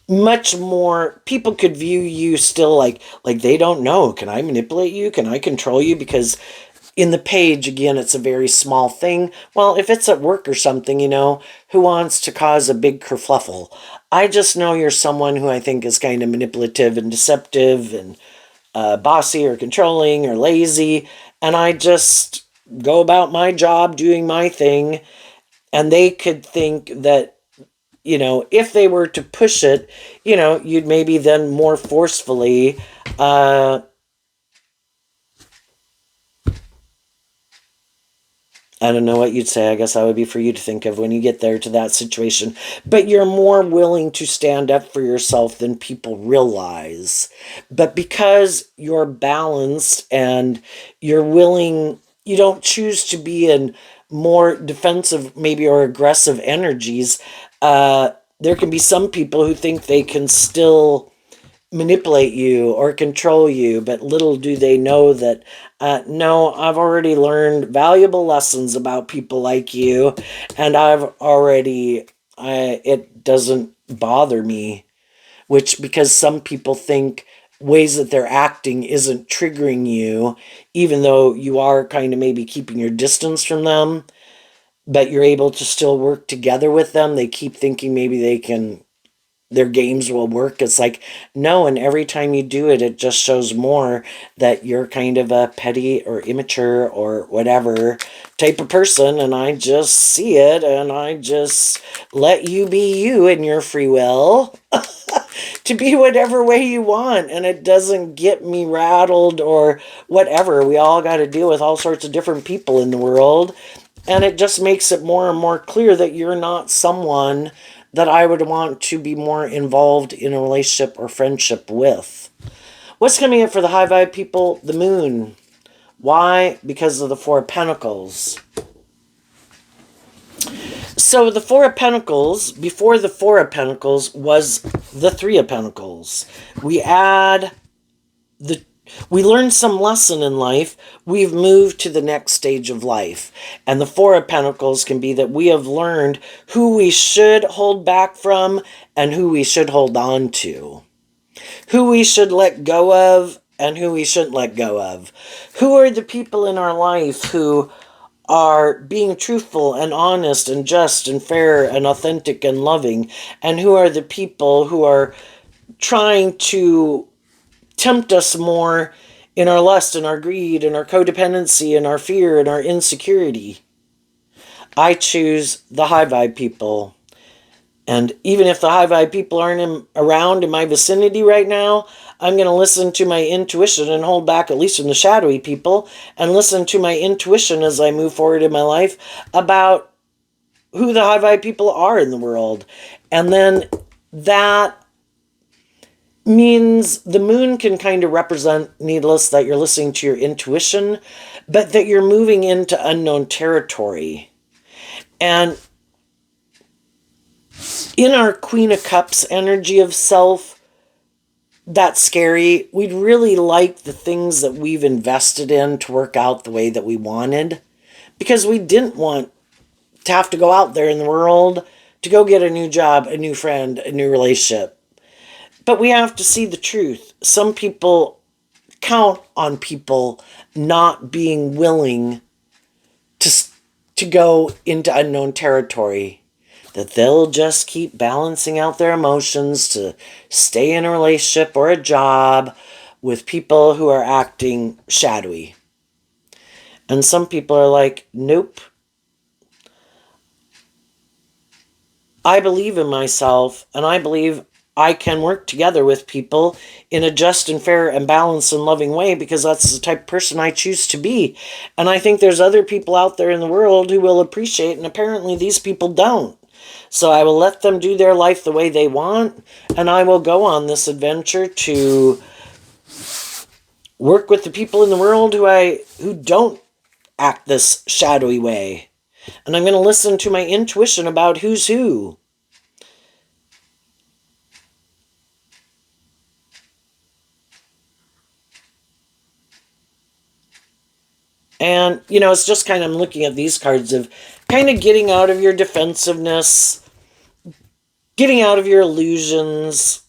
Speaker 1: much more. People could view you still like they don't know. Can I manipulate you? Can I control you? Because in the page, again, it's a very small thing. Well, if it's at work or something, who wants to cause a big kerfluffle? I just know you're someone who I think is kind of manipulative and deceptive and bossy or controlling or lazy. And I just go about my job doing my thing. And they could think that, if they were to push it, you'd maybe then more forcefully I don't know what you'd say. I guess that would be for you to think of when you get there to that situation. But you're more willing to stand up for yourself than people realize. But because you're balanced and you're willing, you don't choose to be in more defensive, maybe, or aggressive energies. There can be some people who think they can still manipulate you or control you, but little do they know that no, I've already learned valuable lessons about people like you, and it doesn't bother me, which, because some people think ways that they're acting isn't triggering you, even though you are kind of maybe keeping your distance from them, but you're able to still work together with them. They keep thinking maybe their games will work. It's like, no, and every time you do it, it just shows more that you're kind of a petty or immature or whatever type of person, and I just see it, and I just let you be you in your free will to be whatever way you want, and it doesn't get me rattled or whatever. We all got to deal with all sorts of different people in the world, and it just makes it more and more clear that you're not someone that I would want to be more involved in a relationship or friendship with. What's coming up for the high vibe people? The moon. Why? Because of the Four of Pentacles. So the Four of Pentacles, before the Four of Pentacles was the Three of Pentacles. We learned some lesson in life. We've moved to the next stage of life. And the Four of Pentacles can be that we have learned who we should hold back from and who we should hold on to. Who we should let go of and who we shouldn't let go of. Who are the people in our life who are being truthful and honest and just and fair and authentic and loving, and who are the people who are trying to tempt us more in our lust and our greed and our codependency and our fear and our insecurity. I choose the high vibe people. And even if the high vibe people aren't around in my vicinity right now, I'm going to listen to my intuition and hold back, at least from the shadowy people, and listen to my intuition as I move forward in my life about who the high vibe people are in the world. And then that means the moon can kind of represent, needless, that you're listening to your intuition, but that you're moving into unknown territory. And in our Queen of Cups energy of self, that's scary. We'd really like the things that we've invested in to work out the way that we wanted, because we didn't want to have to go out there in the world to go get a new job, a new friend, a new relationship. But we have to see the truth. Some people count on people not being willing to go into unknown territory. That they'll just keep balancing out their emotions to stay in a relationship or a job with people who are acting shadowy. And some people are like, nope. I believe in myself, and I believe I can work together with people in a just and fair and balanced and loving way, because that's the type of person I choose to be. And I think there's other people out there in the world who will appreciate, and apparently these people don't. So I will let them do their life the way they want, and I will go on this adventure to work with the people in the world who don't act this shadowy way. And I'm going to listen to my intuition about who's who. And, it's just kind of, I'm looking at these cards of kind of getting out of your defensiveness, getting out of your illusions,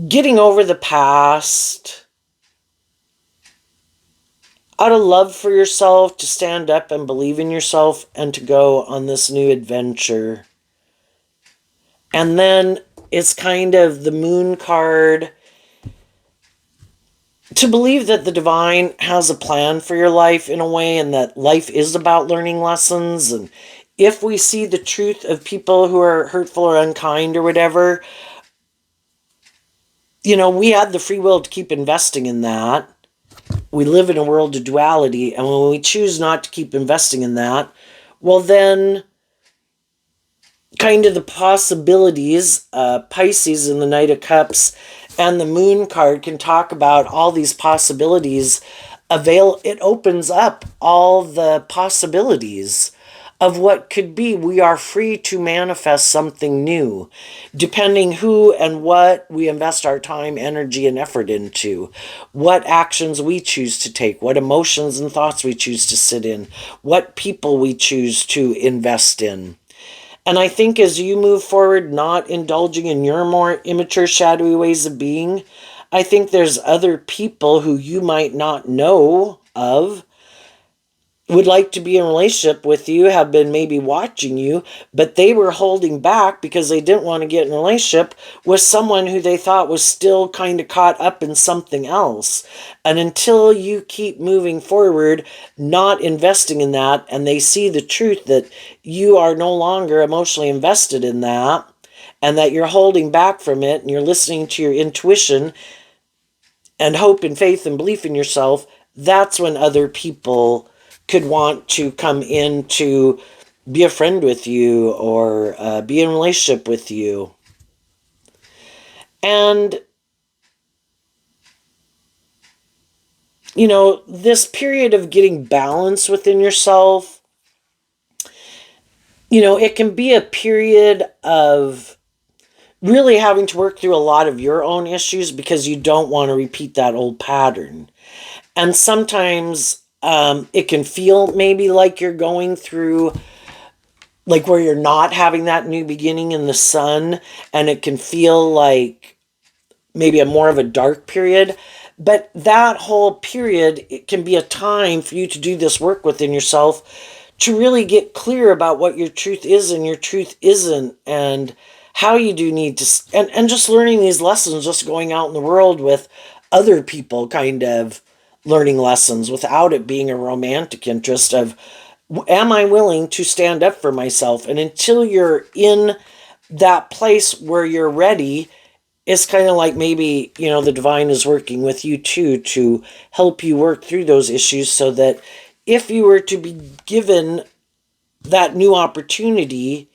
Speaker 1: getting over the past, out of love for yourself, to stand up and believe in yourself and to go on this new adventure. And then it's kind of the moon card, to believe that the divine has a plan for your life in a way, and that life is about learning lessons. And if we see the truth of people who are hurtful or unkind or whatever, we have the free will to keep investing in that. We live in a world of duality, and when we choose not to keep investing in that, well then kind of the possibilities, Pisces in the Knight of Cups and the Moon card can talk about all these possibilities. It opens up all the possibilities of what could be. We are free to manifest something new, depending who and what we invest our time, energy, and effort into, what actions we choose to take, what emotions and thoughts we choose to sit in, what people we choose to invest in. And I think as you move forward, not indulging in your more immature, shadowy ways of being, I think there's other people who you might not know of would like to be in a relationship with you, have been maybe watching you, but they were holding back because they didn't want to get in a relationship with someone who they thought was still kind of caught up in something else. And until you keep moving forward, not investing in that, and they see the truth that you are no longer emotionally invested in that, and that you're holding back from it, and you're listening to your intuition and hope and faith and belief in yourself, that's when other people could want to come in to be a friend with you, or be in a relationship with you. And, this period of getting balance within yourself, it can be a period of really having to work through a lot of your own issues because you don't want to repeat that old pattern. And sometimes it can feel maybe like you're going through, like where you're not having that new beginning in the sun, and it can feel like maybe a more of a dark period. But that whole period, it can be a time for you to do this work within yourself, to really get clear about what your truth is and your truth isn't, and how you do need to, and just learning these lessons, just going out in the world with other people, kind of learning lessons without it being a romantic interest of, am I willing to stand up for myself? And until you're in that place where you're ready, it's kind of like maybe, the divine is working with you too, to help you work through those issues, so that if you were to be given that new opportunity,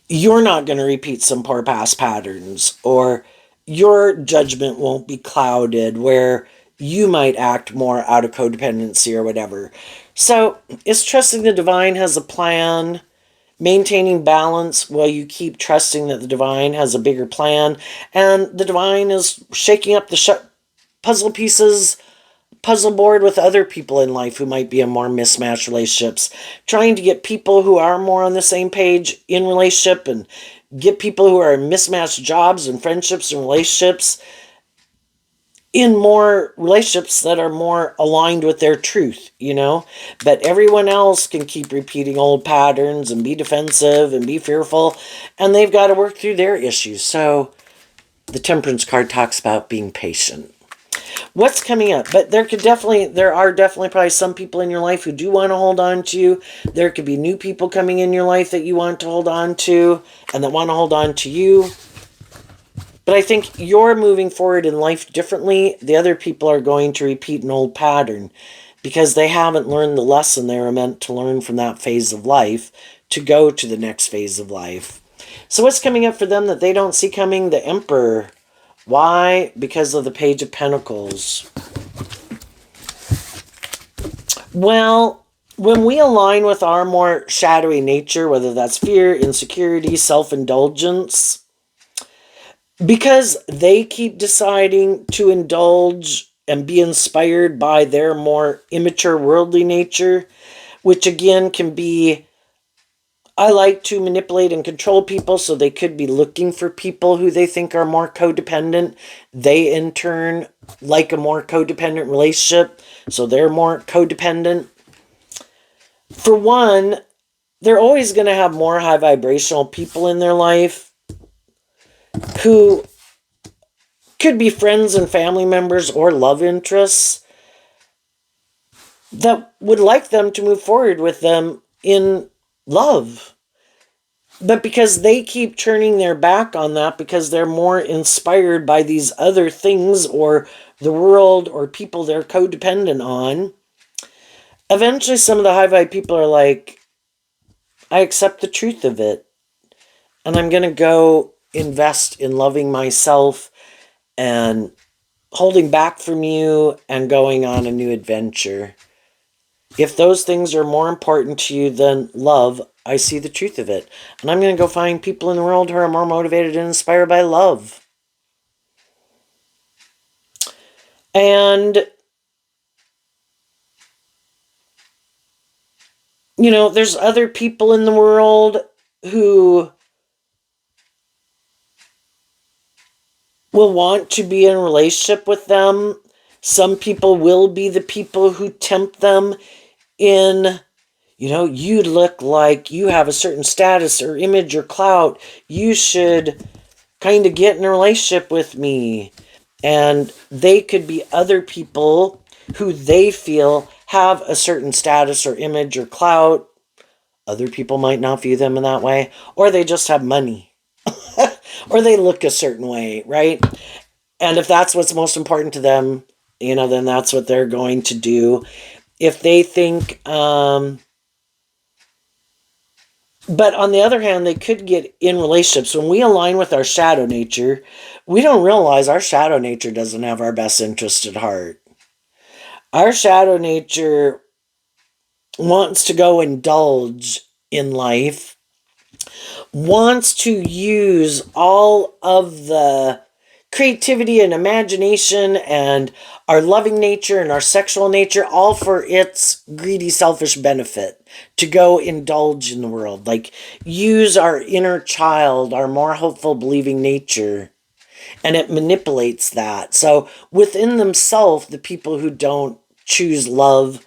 Speaker 1: you're not going to repeat some poor past patterns, or your judgment won't be clouded where you might act more out of codependency or whatever. So it's trusting the divine has a plan, maintaining balance while you keep trusting that the divine has a bigger plan, and the divine is shaking up the puzzle pieces, puzzle board with other people in life who might be in more mismatched relationships, trying to get people who are more on the same page in relationship, and get people who are in mismatched jobs and friendships and relationships in more relationships that are more aligned with their truth. But everyone else can keep repeating old patterns and be defensive and be fearful, and they've got to work through their issues. So the Temperance card talks about being patient. What's coming up? But there are definitely probably some people in your life who do want to hold on to you. There could be new people coming in your life that you want to hold on to, and that want to hold on to you. But I think you're moving forward in life differently. The other people are going to repeat an old pattern because they haven't learned the lesson they were meant to learn from that phase of life to go to the next phase of life. So what's coming up for them that they don't see coming? The Emperor. Why? Because of the Page of Pentacles. Well, when we align with our more shadowy nature, whether that's fear, insecurity, self-indulgence, because they keep deciding to indulge and be inspired by their more immature worldly nature, which again can be, I like to manipulate and control people, so they could be looking for people who they think are more codependent. They in turn like a more codependent relationship, so they're more codependent. For one, they're always going to have more high vibrational people in their life who could be friends and family members or love interests that would like them to move forward with them in love. But because they keep turning their back on that because they're more inspired by these other things or the world or people they're codependent on, eventually some of the high vibe people are like, I accept the truth of it. And I'm going to go invest in loving myself and holding back from you and going on a new adventure. If those things are more important to you than love, I see the truth of it. And I'm going to go find people in the world who are more motivated and inspired by love. And, there's other people in the world who will want to be in a relationship with them. Some people will be the people who tempt them in, you look like you have a certain status or image or clout. You should kind of get in a relationship with me. And they could be other people who they feel have a certain status or image or clout. Other people might not view them in that way, or they just have money, or they look a certain way, right? And if that's what's most important to them, then that's what they're going to do. If they think, but on the other hand, they could get in relationships. When we align with our shadow nature, we don't realize our shadow nature doesn't have our best interest at heart. Our shadow nature wants to go indulge in life, wants to use all of the creativity and imagination and our loving nature and our sexual nature, all for its greedy, selfish benefit, to go indulge in the world. Like, use our inner child, our more hopeful, believing nature, and it manipulates that. So within themselves, the people who don't choose love,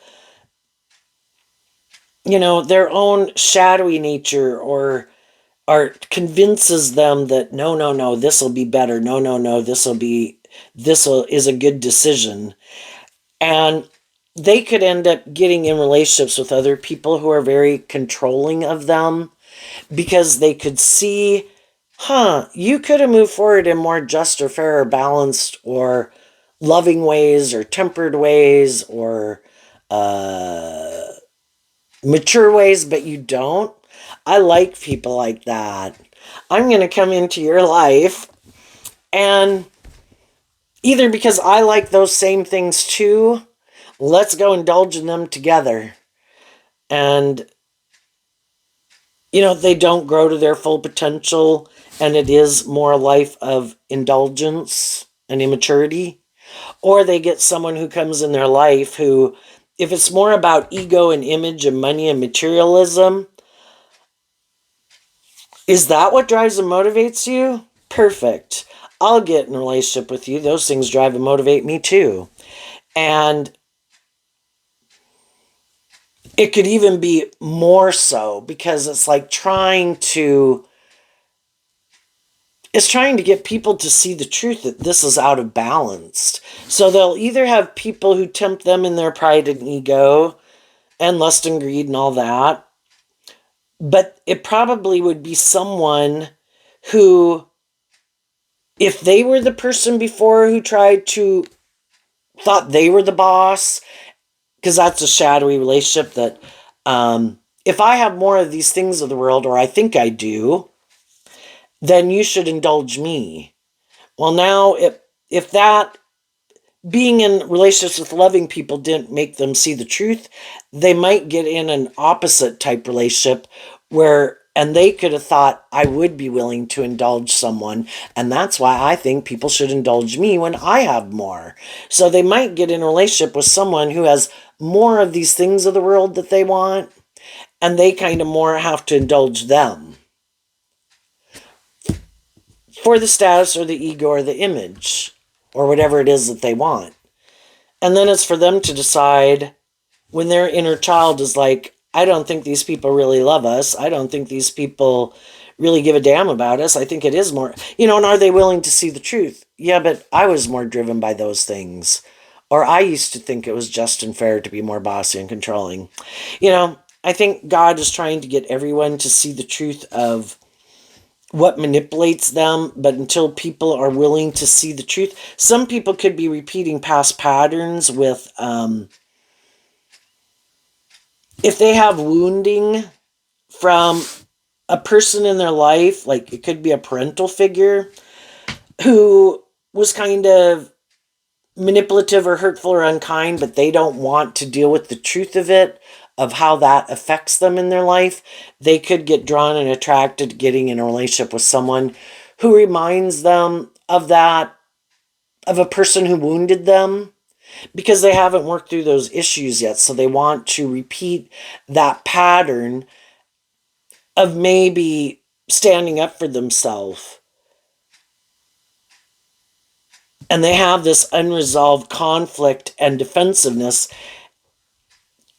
Speaker 1: their own shadowy nature or convinces them that no, this will be better. No, this is a good decision. And they could end up getting in relationships with other people who are very controlling of them because they could see, you could have moved forward in more just or fair or balanced or loving ways or tempered ways or mature ways, but you don't. I like people like that. I'm going to come into your life and either because I like those same things too, let's go indulge in them together. And, they don't grow to their full potential and it is more a life of indulgence and immaturity. Or they get someone who comes in their life who, if it's more about ego and image and money and materialism, is that what drives and motivates you? Perfect. I'll get in a relationship with you. Those things drive and motivate me too. And it could even be more so because it's like it's trying to get people to see the truth that this is out of balance. So they'll either have people who tempt them in their pride and ego and lust and greed and all that, but it probably would be someone who, if they were the person before who thought they were the boss, because that's a shadowy relationship that if I have more of these things of the world, or I think I do, then you should indulge me. Well, now, if that being in relationships with loving people didn't make them see the truth, they might get in an opposite type relationship where And they could have thought I would be willing to indulge someone. And that's why I think people should indulge me when I have more. So they might get in a relationship with someone who has more of these things of the world that they want, and they kind of more have to indulge them for the status or the ego or the image or whatever it is that they want. And then it's for them to decide when their inner child is like, I don't think these people really love us. I don't think these people really give a damn about us. I think it is more, and are they willing to see the truth? Yeah, but I was more driven by those things. Or I used to think it was just and fair to be more bossy and controlling. I think God is trying to get everyone to see the truth of what manipulates them, but until people are willing to see the truth, some people could be repeating past patterns with, if they have wounding from a person in their life, like it could be a parental figure who was kind of manipulative or hurtful or unkind, but they don't want to deal with the truth of it, of how that affects them in their life, they could get drawn and attracted to getting in a relationship with someone who reminds them of that, of a person who wounded them, because they haven't worked through those issues yet. So they want to repeat that pattern of maybe standing up for themselves. And they have this unresolved conflict and defensiveness.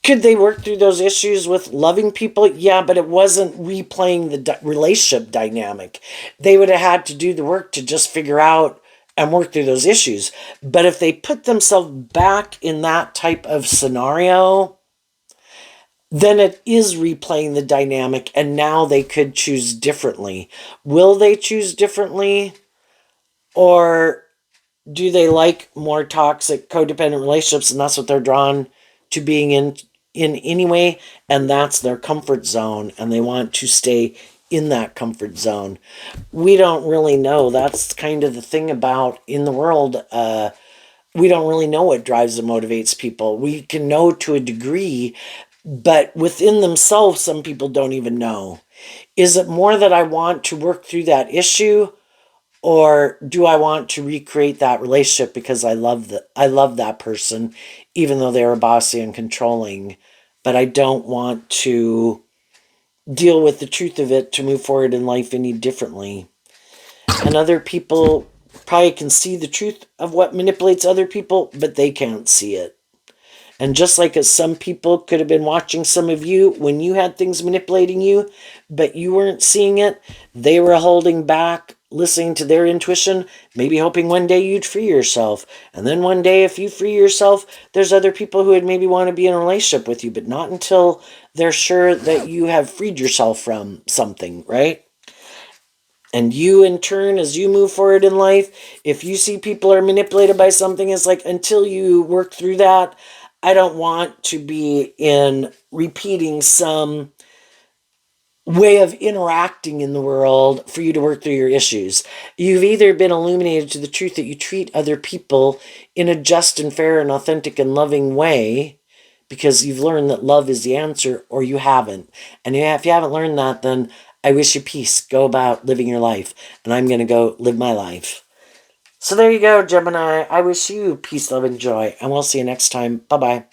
Speaker 1: Could they work through those issues with loving people? Yeah, but it wasn't replaying the relationship dynamic. They would have had to do the work to just figure out and work through those issues. But if they put themselves back in that type of scenario, then it is replaying the dynamic, and now they could choose differently. Will they choose differently? Or do they like more toxic codependent relationships, and that's what they're drawn to being in anyway, and that's their comfort zone, and they want to stay in that comfort zone? We don't really know. That's kind of the thing about in the world. We don't really know what drives and motivates people. We can know to a degree, but within themselves, some people don't even know. Is it more that I want to work through that issue, or do I want to recreate that relationship because I love that person, even though they were bossy and controlling, but I don't want to deal with the truth of it to move forward in life any differently. And other people probably can see the truth of what manipulates other people, but they can't see it. And just like as some people could have been watching some of you when you had things manipulating you, but you weren't seeing it, they were holding back, listening to their intuition, maybe hoping one day you'd free yourself. And then one day, if you free yourself, there's other people who would maybe want to be in a relationship with you, but not until they're sure that you have freed yourself from something, right? And you, in turn, as you move forward in life, if you see people are manipulated by something, it's like, until you work through that, I don't want to be in repeating some way of interacting in the world for you to work through your issues. You've either been illuminated to the truth that you treat other people in a just and fair and authentic and loving way because you've learned that love is the answer, or you haven't. And if you haven't learned that, then I wish you peace. Go about living your life. And I'm going to go live my life. So there you go, Gemini. I wish you peace, love, and joy. And we'll see you next time. Bye-bye.